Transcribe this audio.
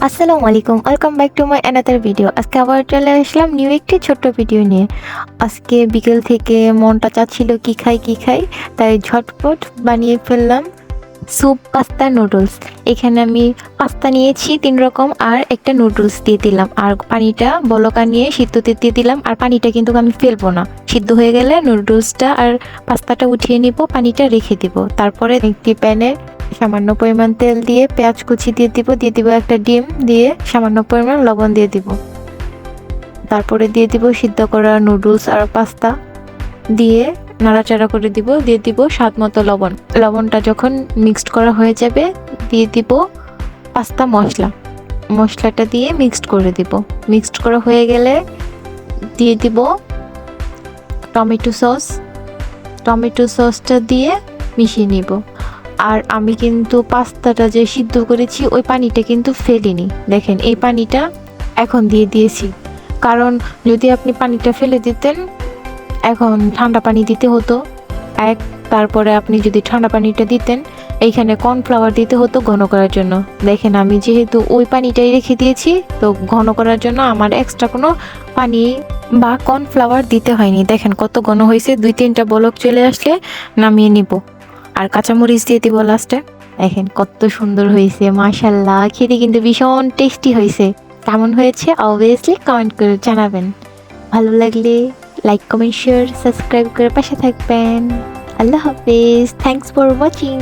আসসালামু আলাইকুম, welcome back to my another video. আজকে আবার চলে আসলাম নিউ একটি ছোট্ট ভিডিও নিয়ে। আজকে বিকেল থেকে মনটা চাচ্ছিল কি খাই কি খাই, তাই ঝটপট বানিয়ে ফেললাম স্যুপ, পাস্তা, নুডলস। এখানে আমি পাস্তা নিয়েছি 3 রকম আর একটা নুডলস দিয়ে দিলাম, আর পানিটা বলকা নিয়ে সিদ্ধতে দিয়ে দিলাম। আর পানিটা কিন্তু আমি ফেলবো না, সিদ্ধ হয়ে গেলে নুডলসটা আর পাস্তাটা উঠিয়ে নিব, পানিটা রেখে দিব। তারপরে একটি প্যানে সামান্য পরিমাণ তেল দিয়ে পেঁয়াজ কুচি দিয়ে দিব একটা ডিম দিয়ে সামান্য পরিমাণ লবণ দিয়ে দিব। তারপরে দিয়ে দিব সিদ্ধ করা নুডলস আর পাস্তা দিয়ে নাড়াচাড়া করে দিয়ে দিব স্বাদ মতো লবণ। লবণটা যখন মিক্সড করা হয়ে যাবে দিয়ে দিব পাস্তা মশলাটা দিয়ে মিক্সড করে দিব। মিক্সড করা হয়ে গেলে দিয়ে দিব টমেটো সসটা দিয়ে মিশিয়ে নিব। আর আমি কিন্তু পাস্তাটা যে সিদ্ধ করেছি ওই পানিটা কিন্তু ফেলিনি, দেখেন এই পানিটা এখন দিয়ে দিয়েছি। কারণ যদি আপনি পানিটা ফেলে দিতেন, এখন ঠান্ডা পানি দিতে হতো এক, তারপরে আপনি যদি ঠান্ডা পানিটা দিতেন এইখানে কর্নফ্লাওয়ার দিতে হতো ঘন করার জন্য। দেখেন আমি যেহেতু ওই পানিটাই রেখে দিয়েছি, তো ঘন করার জন্য আমার এক্সট্রা কোনো পানি বা কর্নফ্লাওয়ার দিতে হয়নি। দেখেন কত ঘন হয়েছে, 2-3টা বলক চলে আসলে নামিয়ে নিব। আর কাঁচামরিচ দিয়ে দিব লাস্টে। দেখেন কত সুন্দর হয়েছে, মাশাল্লাহ, খেতে কিন্তু ভীষণ টেস্টি হয়েছে। কেমন হয়েছে অবভিয়াসলি কমেন্ট করে জানাবেন। ভালো লাগলে লাইক, কমেন্ট, শেয়ার, সাবস্ক্রাইব করে পাশে থাকবেন। আল্লাহ হাফেজ, থ্যাংকস ফর ওয়াচিং।